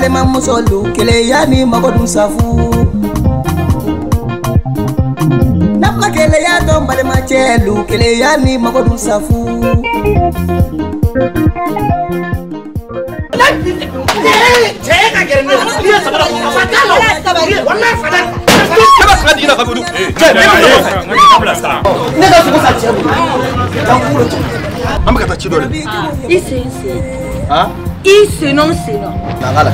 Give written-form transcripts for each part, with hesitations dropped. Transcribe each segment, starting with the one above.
balima musolu kele yani magodun safu Nama kele ya don balima chelu kele yani magodun safu Ceka gerende dia sabara fatalo wallahi fadal kaba kadina kabudu nega fuko sa chelu amba kata chidole Ise non nangala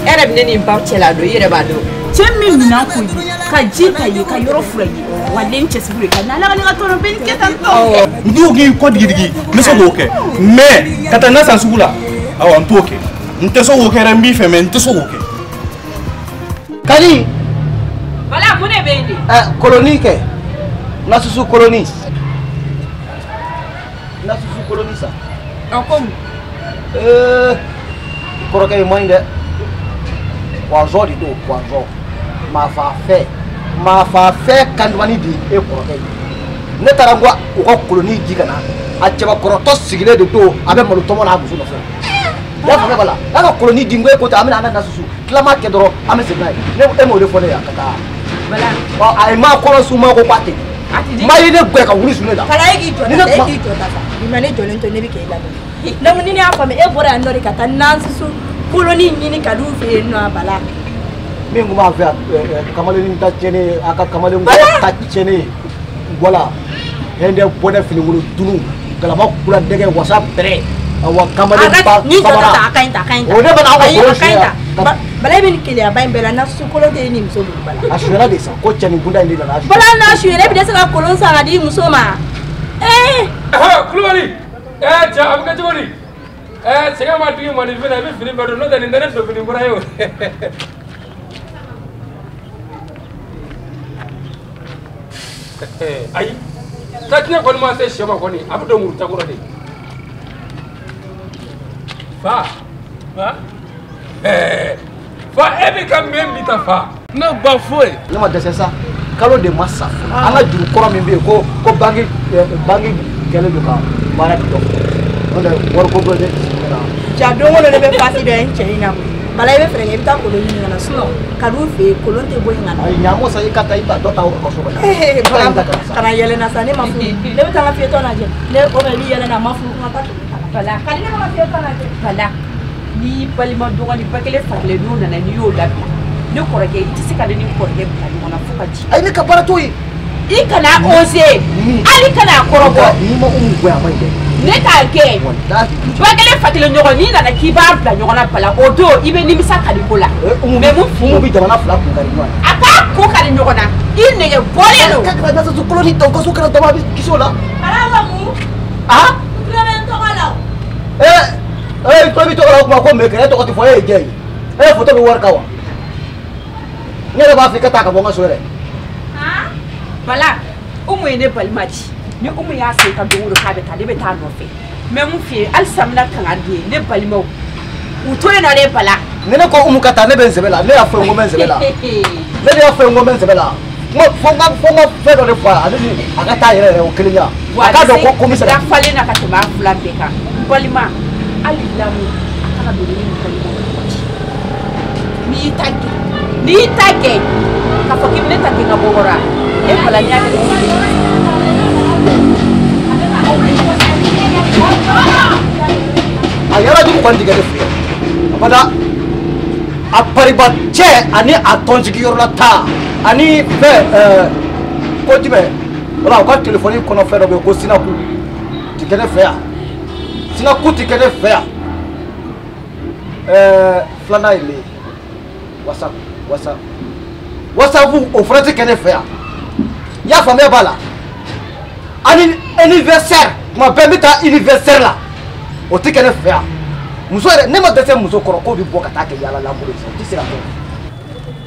era bineni mpachela do yere bado chemi mina ku ka jita yi ka yoro furayi walen chesibure ka nala ga toro ben ketanto ndugi ko digidigi meso woke me kata na sansugula awa ntoke nteso woke rembi feme nteso woke kali wala kune bende colonie ke nasusu colonie sa akom koroke moinde wazo di do wazo ma fa fe kanwani di e koroke ne tarangwa ko colonie di kana a cheba koroto sigile de do abe malu tomo na abuso no fe ya fa bala la colonie di ngwe ko ta amina na susu klama ke doro ame se nai ne e mo de fone ya kaka bala wa ai ma ko su ma ko kwate mai ne gwe ka wuri su ne da kala igi to ta bi mane jolin to ne bi ke la na munini afa me e bora andori kata nansu colonie nyini kadu fe no bala mingu ma fe kamale ni ta chene aka kamale ngo ta chene wala hende boda fini wulu dunu kala ma kula dege whatsapp tere awa kamale ba ni ta kainta o ne bana ko kainta bala bin kile abay bela na su kolo de ni muso bala ashura de sa ko chene bunda ndi na bala na shuere bi de sa kolon sa ngadi muso ma kulwani cha amka chori sega ma tu mo ni fini ba do no dani ndene do fini bura yo ai tatnya kon ma se shema koni abdo murta ko de fa ebi kam membi ta fa na bafoy ne ma dese sa kalo de massa ana juru koro min be ko bangi kele do ka mara do on wor ko go de ja do ngolo be fasi de enchina bala ibe frenge bita ko ni ngana suno kadu fe kolonte boy ngana ai nyamo sa ikata iba do ta ko so bala kana yele na sane mafu le bita la fieto na je le o be yele na mafu ngata bala kalina ma fieto na je bala ni palima do ngani pakele fakle do na ni yo labi ni korage itisi kale ni korage bali mona fuka ji ai ni kabara toyi ikana ose ali kana korobo ni ma ungwe amande ne ka ke bagale fakile nyogo ni na kiba bla nyogo na bala odo ibe ni misaka di bola me mu bi jamana fla ku ngari no aka ko kali nyogo na ine ge bolelo ka na su koloni to ko su kala to ba bi kisola ala mu ah klemen to kala to bi to kala ko me ke to ko ti foye je foto bi worka wa ne ba Afrika ta ka bonga sore ha bala umu ene balmaji ni umu ya sai ka duro ka be tale be ta no fe me mu fi al samna kan ade ne balmo uto na le bala ne ko umu kata ne ben sebela ne afa ngo ben sebela ne de afa ngo ben sebela mo fonga fe do fa ade aka ta yere o kilinya aka do ko mi da fale na ka to ma fula be ka balma alilamu aka do ni balmo ni take ka fakim ne take ga bogora e bala nya ga ayara di kwandi ga defu pada apariba che ani atonji gi yorla ta ani be ko tibe wala ko telefoni ko no fero be ko sina ku tikene fea sina ku tikene fea flana ile whatsapp o frate kene fea ya famille bala ani anniversaire ma permita anniversaire la o tikene fea muso ne ma dese muso koro ko bi boka ta ke yala la mo ti sira ko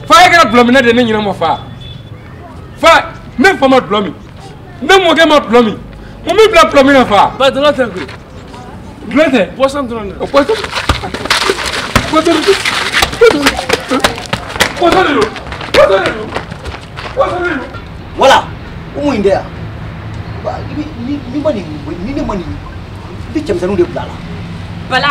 fa ga blomina de nyina mo fa me fa ma blomi me mo ga ma blomi mo mi bla blomina fa ba de la tango glete poisson drone o poisson wala umu indea ni mani ni cem sanu de blala bala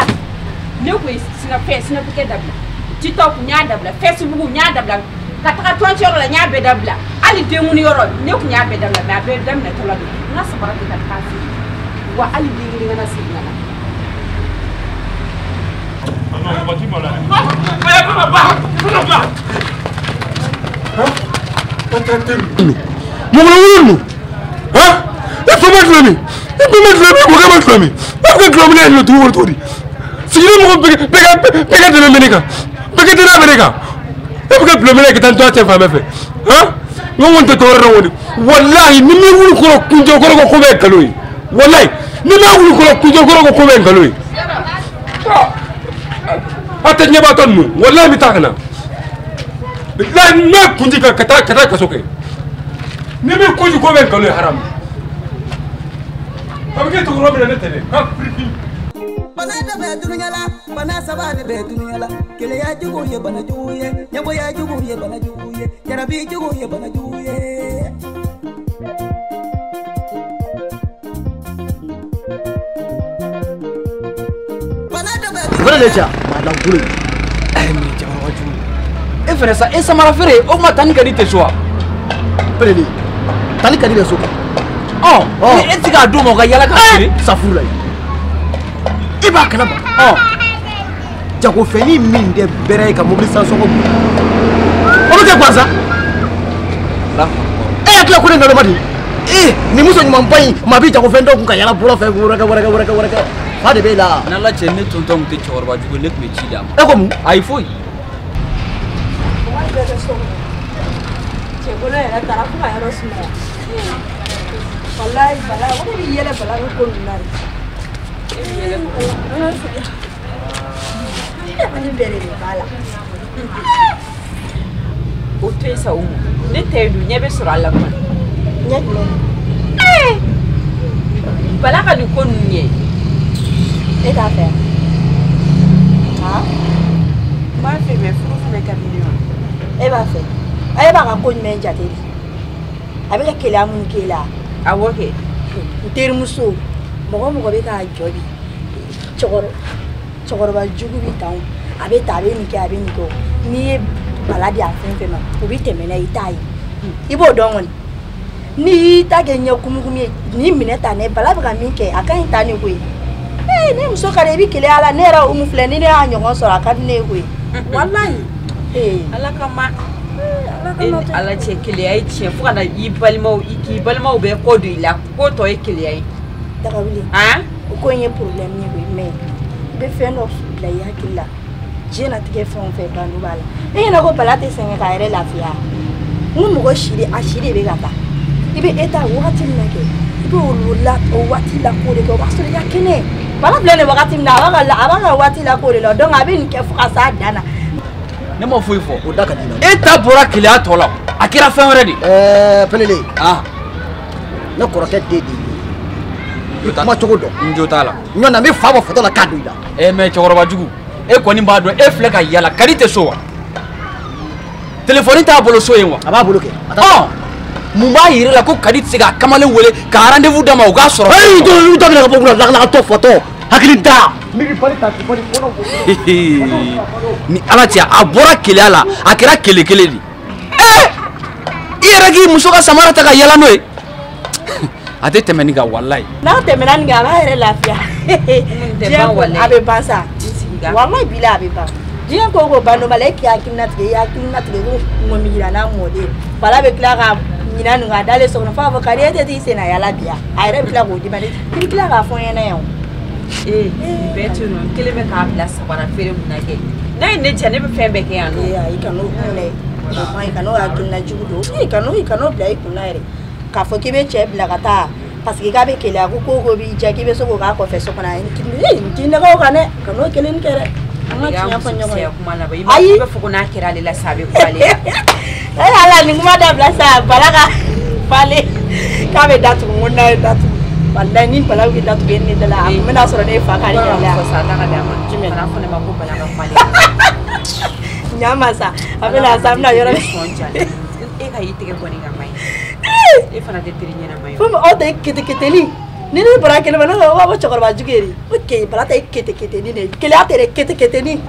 ne ko sina face na buke dabla TikTok nya dabla Facebook nya dabla ka taka tonche ro la nya be dabla ali de mun yoro ne ko nya be dabla ba be dam na tola do na sabara ka kasi wa ali de ngi na signa non ko ti mola ay ko ba ha tantanten mo wulu ha e fo matlami mo ga matlami ko glomi ne lo tuwo tori sigire mo pega de menika pega de menika e ko glomi ne kitan to te fa mefe ha mo wonte to ro woni wallahi ni mi wulu ko kunjo ko be kaloyi wallahi ni ma wulu ko kunjo ko be kaloyi ate nyeba ton mu wallahi mi takna la na kunji ka kata ka soke ni mi kunji ko be kaloyi haram abike to ro be ne tele ha bana da be dunya la bana saba da be dunya la kele ya jugo ye bana juye nyabo ya jugo ye bana juye jarabi jugo ye bana juye bana da ja malam gure me jama waju e fere sa e samara fere o ma tani kadi te soa preli tani kadi le soka e tiga do mo ga yala ka fere safura iba kana ba jago feni min de bere ka mobilisation ko o te kwaza la akla ko ngalo madi ni muso nyuma mpai mabi jago fendo ku ka yala bura fe wura Fade bela. Nala chenne tonton te chorba jugo lek me chida. E ko mu? Ai foi. Chegou na tara ku ya rosmo. Wallahi bala ko ni yele bala ko nari. Yele ko. Ani bere ni bala. O te sa umu. Ne te du nyebe sura la ko. Nyebe. Bala ka du ko nye. Et à faire. Moi, je fais mes fruits, mes camions. Elle va faire. Elle va raconter mes jateli. Avec quel amour qui est là. Ah, ok. Termuso. Moi, je vais à Jody. Chokoro va jugu bitao. Avec ta benne qui a benne go. Ni balade à fin de ma. Pour vite mener itaï. Ibo dongon. Ni ta gagné kumukumi. Ni mineta ne balade ramike. Aka intane kwe. Ne muso kare bi kile ala ne ra umu fle ni ne a nyongo so aka ne we wallahi ala kama ala che kile ai che fu kana ibalmo be ko du ila ko to e kile ai daga wili ko nye problem ni we me be fe no la ya kila je na tige fon fe bandu bala na ko balate senga ka ere la fia mu go shiri ashiri be gata ibe eta wati nake ibe ulula o wati la ko de ko baso ya kene bala blene wakati mna abaga wati la ko le lo donc abin ke fu asa dana ne mo foi fo o daka dina eta bora kile atola akira fen ready pelele na ko roket dedi ma chogo do njotala nyona me fa ba foto la kadu ida me chogoro ba jugu e ko ni ba do e fle ka yala kalite sowa telephone ta bolo so yenwa aba bolo ke mumba yire la ko kadit siga kamale wele ka rendez-vous dama o ga soro ay do do na ko la to photo hakilita mi pali ta ko ni alatia abora kele ala akira kele di ira gi musoka samara ta ka yala no ate temeni ga wallahi na temeni ga ba ere lafia je wallahi abe basa wallahi bila abe ba je ko bando maleki akina tige ko mira na mode bala be klara nyina nga dale so na fa avocado ete ti se na yala bia ayre bla ko di bale ti klara fon yana yo betu no keleme ka place para fere mu na ke na ne je ne be fe be ke anu ai kanu ne mai kanu akina judo kanu bla ikunare ka fo ke be che bla kata parce que ga be kele akoko go bi je ke be so go ka ko fe so kana ti ne ko kana kanu kele ni kere ya fanyo kuma na ba yi ba fuko na kira lela sabe ko ale ala ni kuma da blasa balaka pale ka be datu ngona datu wallahi ni pala wi datu be ni dala amena soro ne fa kali ya ko sa ta ka da ma jime na fone ma ko balaka pale nyama sa amena sa mna yoro e ka yiti ke ko ni ngamai e fana de tirinya na mai fo o de kiteli Nini bara kele mana wa wa chokora jugeri. Okay, bara ta kete ni ne. Kele atere kete ni.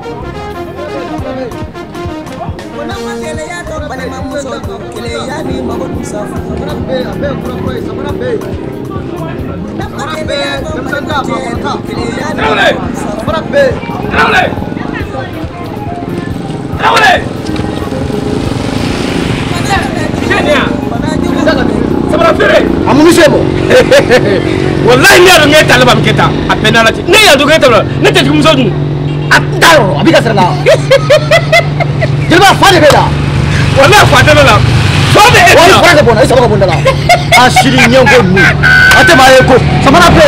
Wallahi ni ado ngeta la bamketa apena la ne ya do ngeta ne te kumso du ataro abika serna jilba fare beda wallahi fade la fade wala fare bona isa baka bondala ashiri nyongo mu ate ma eko samana pe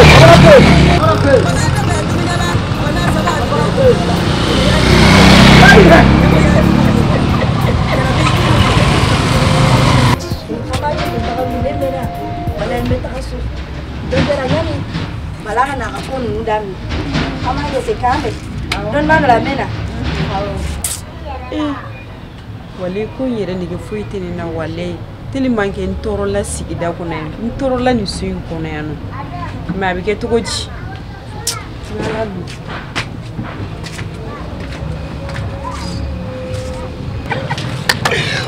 Malahan nakapun dami. Kama hiyo sekame. Don mana la mena. Wale ko yere nige foyite ni na wale tili manke ntoro la sigida ko na ntoro la ni suyin ko na yano ma bi ke to goji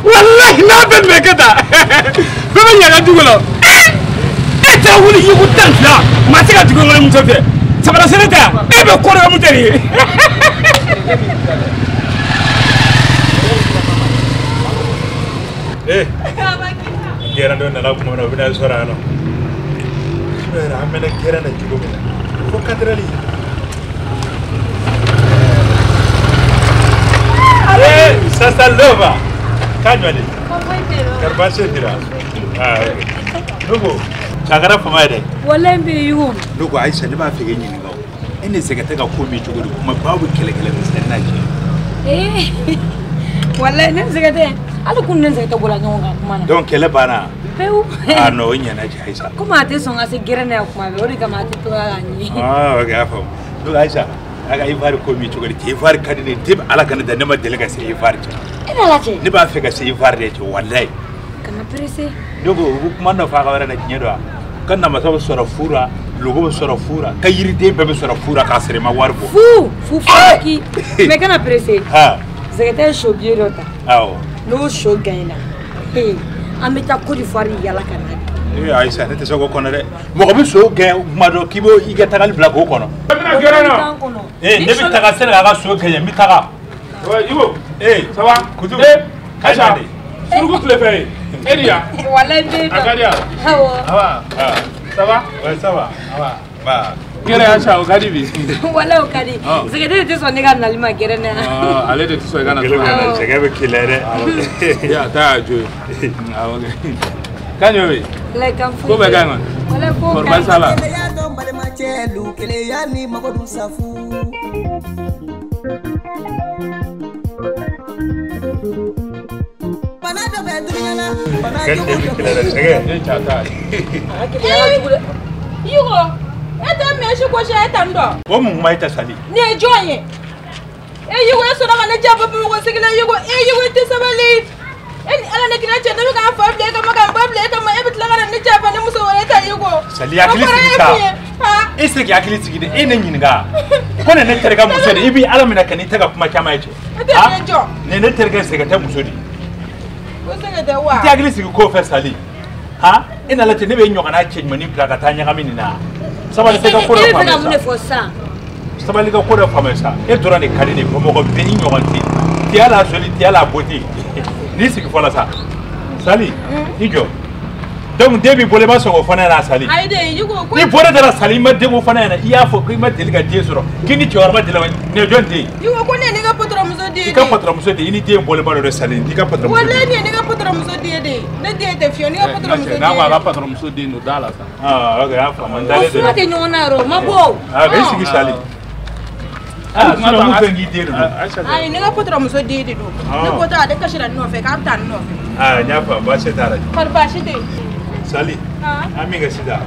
wallahi na ben be kata be be nyaga dugulo eta wuli yugo tantla ma tiga dugulo mu tofe sabara seneta e be ko ro mu teri Kera ndo na labu mwana bina sora ano. Mera amena kera na jigo bina. Ko kadrali. Sasa lova. Kanywa ni. Karbashe dira. Okay. Nugo. Chagara famaide. wala mbe yu Nugo Aisha ni ba fege nyini ngawo. Ene sekateka ko mi jigo kuma babu kele mr naji. wala ne zigate ala kun ne zigate bola nyonga kuma na Donc kele bana. peu Ah no nyana ji Aisha. kuma ate songa se gerene kuma be ori kama ate to ani Okay afam. Nugo Aisha. Aga ivar ko mi jigo ti ivar kadine tib ala kana da nema delega se ivar. ina lache Ni ba fega se ivar de ci wallahi. kana presse Nugo kuma no fa ga wara na nyedwa. Kan na masabu sora fura, logo sora fura, kayiri de bebe sora fura ka sere ma warbo. fu ki me kana presse Ha. zigate shobi rota Awo. no show gaina hey amita ko di fari yala kana Aisha ne te sogo kono de. Mo ko bi so gen mado kibo iga tagal bla ko kono. na gerana Ne bi taga sere ga so gen mi taga. Ouais, Ivo, Ça va? Kudu. Aisha, surtout le fait. Elia, wala be Akadia. hawo Ça va? Ouais, ça va. Ba. Kere Aisha, Ogadibi. wala okadi zigate te sonne ga nalima gerene Allez de tout ça, Ghana. Kele na chega be kilere. Ya, ta jo. Ah, okay. Kanyo. la kan fu Ko be gangon. wala ko Korban sala. Kele be kilere chega. Ne chata. Yugo. Eta me shi ko shi eta ndo. O mu mai ta sali. Ne joye. Yugo so na mana jaba bu ko sigila yugo. Yugo ti sabali. En ala ne kina che na ka fa ble ka maka ba ble ka ma ebit la ngara ne jaba ne muso wala ta yugo. Sali akili sigita. Ha. Ese ki akili sigida ene nyinga. Ko ne terga muso de ibi ala mina kani taga kuma chama yace. Eta ne jo. Ne terga sega ta muso di. Ko sega da wa. Ti akili sigi ko fa sali. Ha? Ina lati ne be nyoga na change mani plaga ta nyanga mini na. Sabali sega ko ele fa fena mune mesa. fo sa Sabali ga ko da fa mesa. E dora ne kadi ne ko mo ko be nyoga ti. Ti ala soli ti ala boti. Ni sigi fola sa. Sali. Ijo. Donc debi bolema so ko fana na sali. Ai de yugo ko. Ni bore da sali ma debo fana na iya fo ko ma deliga die soro. Kini ti warma dela ne jonte. Yugo ko ne ga potro muso di. Ika patra muso de ini die bolema do sali. Ika patra muso. Wala ne ga potro muso di de. Ne de te fio ne ga potro muso di. Na wa ga patron so di no dala sa. Ah, okay, afa mandale de. suma te nyona ro mabo Ah, be sigi sali. Ah, suna mu fengi dire no. Aisha. Ai ne ga potro muso di do. Ne ko ta de ka shira no fe ka ta no. Ah, nyafa ba se tara. Par ba shi de. Sali. Ah. Ami ga sida.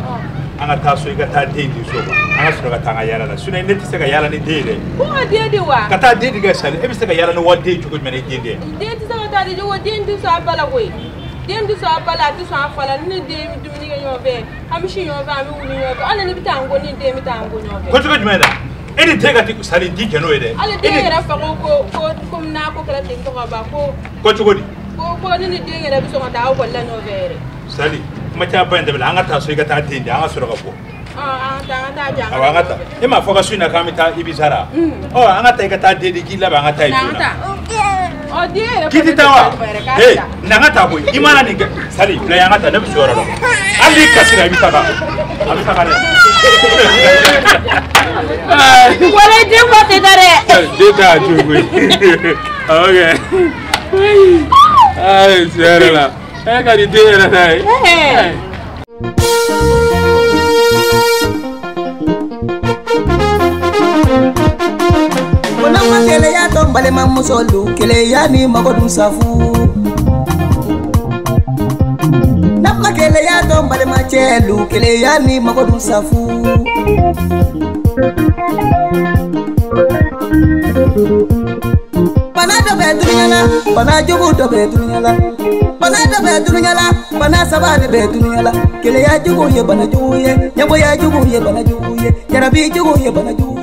Anga taso iga ta de ndi so ba. Anga sura ga tanga yala la. Suna ne tse ga yala ni de de. Ko de de wa. Ka ta de diga sali. E bi se ga yala ni wonde chugo mene de de. De ti sa ta de wo de ndi sa bala we. dem du so bala du so afala ni dem du ni ga yobe am shi yobe am wuli yobe ala ni bitango ni dem bitango yobe ko to jumeda edi tega ti sali di keno ede ala de ra fa ko na ko kala tin to ba ko chugodi ko ni de ngere biso ngata ko la yobe sali macha bande bela anga ta so ga ta tindi anga soro ga ko ta ja anga ta e ma foga suina kamita ibisara anga ta ga ta de di gila ba anga ta ibuna oh dia kiti tawa hey nanga ta boy imana ni sali la yanga ta nabi soro do ali kasira bi taga abi taga ne wala de ko te dare de ta jugo okay ay serela ka di de la dai Kele ya tombale mamusolu kele ya ni magodun safu Nama kele ya tombale machelu kele ya ni magodun safu Pana dobe dunyala pana jugu dobe dunyala Pana dobe dunyala pana sabane be dunyala kele ya jugu ye bana jugu ye nyabo ya jugu ye bana jugu ye jarabi jugu ye bana jugu